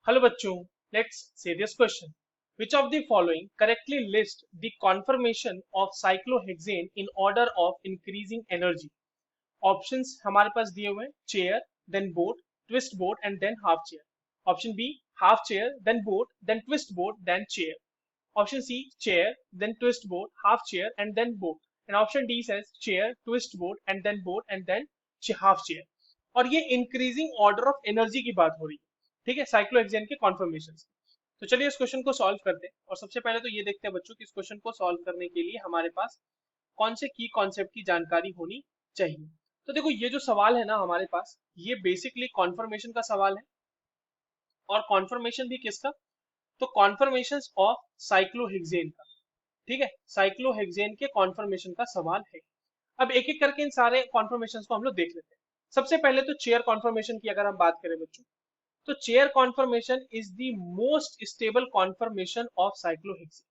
Hello bachcho, let's say this question. Which of the following correctly list the conformation of cyclohexane in order of increasing energy? Options हमारे पास दिए हुए हैं chair, then boat, twist boat and then half chair. Option B half chair, then boat, then twist boat, then chair. Option C chair, then twist boat, half chair and then boat. And option D says chair, twist boat and then boat and then half chair. और ये increasing order of energy की बात हो रही है, ठीक है, cyclohexane के कॉन्फर्मेशन। तो चलिए इस क्वेश्चन को सॉल्व करते हैं और सबसे पहले तो ये देखते हैं बच्चों कि इस क्वेश्चन को सॉल्व करने के लिए हमारे पास कौन से की कॉन्सेप्ट की जानकारी होनी चाहिए। तो देखो ये जो सवाल है ना हमारे पास, ये बेसिकली कॉन्फर्मेशन का सवाल है। और कॉन्फर्मेशन भी किसका? तो कॉन्फर्मेशन ऑफ साइक्लोहेक्सेन का, ठीक है, साइक्लोहेक्सेन के कॉन्फर्मेशन का सवाल है। अब एक एक करके इन सारे कॉन्फर्मेशन को हम लोग देख लेते हैं। सबसे पहले तो चेयर कॉन्फर्मेशन की अगर हम बात करें बच्चों, तो chair conformation is the most stable conformation of cyclohexane,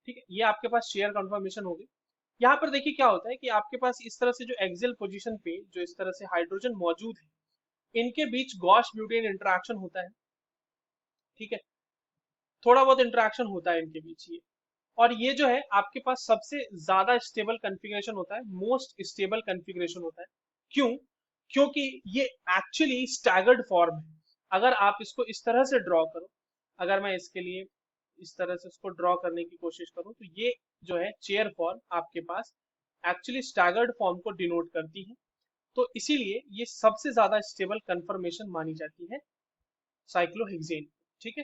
ठीक है। ये आपके पास चेयर कॉन्फर्मेशन हो गई। यहाँ पर देखिए क्या होता है कि आपके पास इस तरह से जो एक्सियल पोजीशन पे जो इस तरह से हाइड्रोजन मौजूद है, इनके बीच गॉस ब्यूटेन इंटरेक्शन होता है, ठीक है, थोड़ा बहुत इंटरेक्शन होता है इनके बीच ये। और ये जो है आपके पास सबसे ज्यादा स्टेबल कॉन्फ़िगरेशन होता है, मोस्ट स्टेबल कॉन्फ़िगरेशन होता है। क्यों? क्योंकि ये एक्चुअली स्टैगर्ड फॉर्म है। अगर आप इसको इस तरह से ड्रॉ करो, अगर मैं इसके लिए इस तरह से इसको ड्रॉ करने की कोशिश करूं, तो ये जो है चेयर फॉर्म आपके पास एक्चुअली स्टैगर्ड फॉर्म को डिनोट करती है। तो इसीलिए ये सबसे ज्यादा स्टेबल कन्फर्मेशन मानी जाती है साइक्लोहेक्सेन, ठीक है।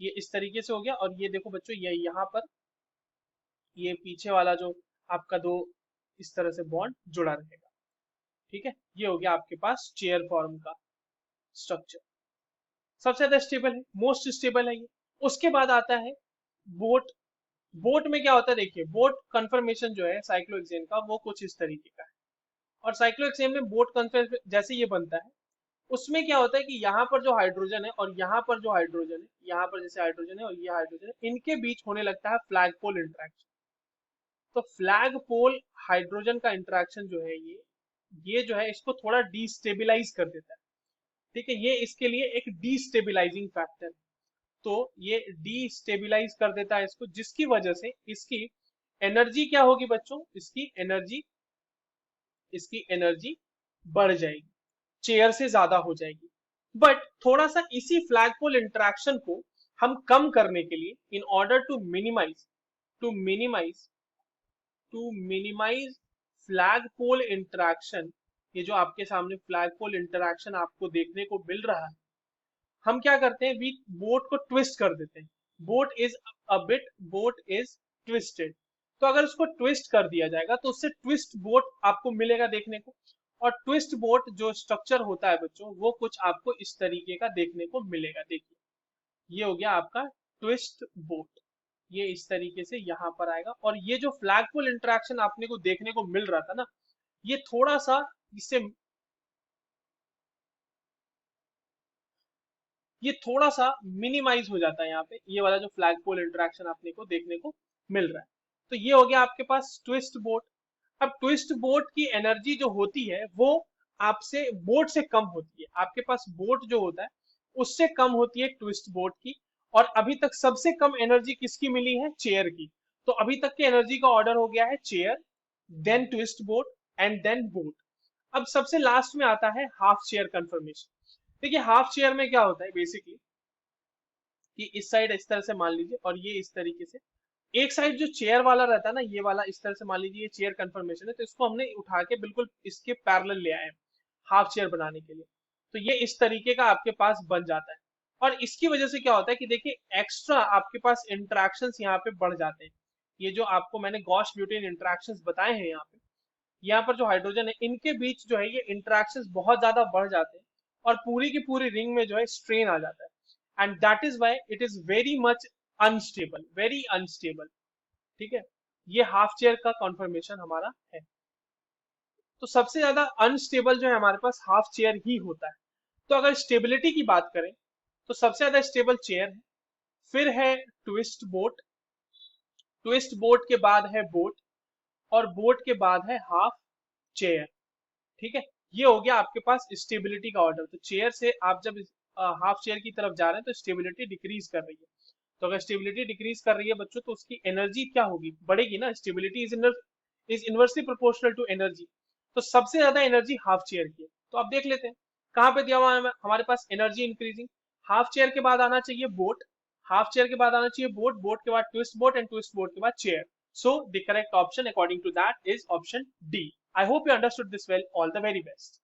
ये इस तरीके से हो गया। और ये देखो बच्चों, ये यहाँ पर ये पीछे वाला जो आपका दो इस तरह से बॉन्ड जुड़ा रहेगा, ठीक है। ये हो गया आपके पास चेयर फॉर्म का स्ट्रक्चर, सबसे ज्यादा स्टेबल है, मोस्ट स्टेबल है ये। उसके बाद आता है बोट। बोट में क्या होता है, देखिए बोट कन्फर्मेशन जो है साइक्लोहेक्सेन का वो कुछ इस तरीके का है। और साइक्लोहेक्सेन में बोट कन्फर्मेशन जैसे ये बनता है, उसमें क्या होता है कि यहाँ पर जो हाइड्रोजन है और यहाँ पर जो हाइड्रोजन है, यहाँ पर जैसे हाइड्रोजन है और ये हाइड्रोजन है, इनके बीच होने लगता है फ्लैग पोल इंटरेक्शन। तो फ्लैग पोल हाइड्रोजन का इंटरेक्शन जो है ये जो है इसको थोड़ा डिस्टेबिलाईज कर देता है, ठीक है। ये इसके लिए एक डिस्टेबिलाईजिंग फैक्टर है। तो ये डिस्टेबिलाईज कर देता है इसको, जिसकी वजह से इसकी एनर्जी क्या होगी बच्चों, इसकी एनर्जी बढ़ जाएगी, चेयर से ज्यादा हो जाएगी। बट थोड़ा सा इसी फ्लैगपोल इंटरेक्शन को हम कम करने के लिए, in order to minimize flagpole interaction, ये जो आपके सामने फ्लैगपोल इंटरेक्शन आपको देखने को मिल रहा है, हम क्या करते हैं, वी बोट को ट्विस्ट कर देते हैं। Boat is twisted. तो अगर उसको ट्विस्ट कर दिया जाएगा तो उससे ट्विस्ट बोट आपको मिलेगा देखने को। और ट्विस्ट बोट जो स्ट्रक्चर होता है बच्चों, वो कुछ आपको इस तरीके का देखने को मिलेगा। देखिए ये हो गया आपका ट्विस्ट बोट, ये इस तरीके से यहाँ पर आएगा। और ये जो फ्लैगपोल इंटरेक्शन आपने को देखने को मिल रहा था ना, ये थोड़ा सा इससे ये थोड़ा सा मिनिमाइज हो जाता है यहाँ पे, ये वाला जो फ्लैग पोल इंटरेक्शन आपने को देखने को मिल रहा है। तो ये हो गया आपके पास ट्विस्ट बोट। अब ट्विस्ट बोट की एनर्जी जो होती है वो आपसे बोट से कम होती है, आपके पास बोट जो होता है उससे कम होती है ट्विस्ट बोट की। और अभी तक सबसे कम एनर्जी किसकी मिली है, चेयर की। तो अभी तक की एनर्जी का ऑर्डर हो गया है chair, then twist boat and then boat. अब सबसे लास्ट में आता है हाफ चेयर कंफर्मेशन। देखिए हाफ चेयर में क्या होता है बेसिकली कि इस साइड इस तरह से मान लीजिए और ये इस तरीके से, एक साइड जो चेयर वाला रहता है ना, ये वाला इस तरह से मान लीजिए, ये चेयर कंफर्मेशन है, तो इसको हमने उठा के बिल्कुल इसके पैरेलल ले आए हाफ चेयर बनाने के लिए। तो ये इस तरीके का आपके पास बन जाता है। और इसकी वजह से क्या होता है कि देखिए एक्स्ट्रा आपके पास इंटरेक्शंस यहाँ पे बढ़ जाते हैं। ये जो आपको मैंने गॉस ब्यूटेन इंटरेक्शंस बताए हैं यहाँ पर जो हाइड्रोजन है इनके बीच जो है ये इंटरेक्शंस बहुत ज्यादा बढ़ जाते हैं। और पूरी की पूरी रिंग में जो है स्ट्रेन आ जाता है। And that is why it is very much unstable, very unstable, ठीक है। ये हाफ चेयर का कॉन्फर्मेशन हमारा है। तो सबसे ज्यादा अनस्टेबल जो है हमारे पास हाफ चेयर ही होता है। तो अगर स्टेबिलिटी की बात करें तो सबसे ज्यादा स्टेबल चेयर है, फिर है ट्विस्ट बोट, ट्विस्ट बोट के बाद है बोट, और बोट के बाद है हाफ चेयर, ठीक है। ये हो गया आपके पास स्टेबिलिटी का ऑर्डर। तो चेयर से आप जब हाफ चेयर की तरफ जा रहे हैं तो स्टेबिलिटी डिक्रीज कर रही है। तो अगर स्टेबिलिटी डिक्रीज कर रही है बच्चों तो उसकी एनर्जी क्या होगी, बढ़ेगी ना। Stability is inversely proportional to energy. तो सबसे ज्यादा एनर्जी हाफ चेयर की है। तो अब देख लेते हैं कहाँ पे दिया हुआ है हमारे पास एनर्जी इंक्रीजिंग। हाफ चेयर के बाद आना चाहिए बोट, हाफ चेयर के बाद आना चाहिए बोट, बोट के बाद twist boat and twist boat के बाद chair. So the correct option according to that is option D. I hope you understood this well. All the very best.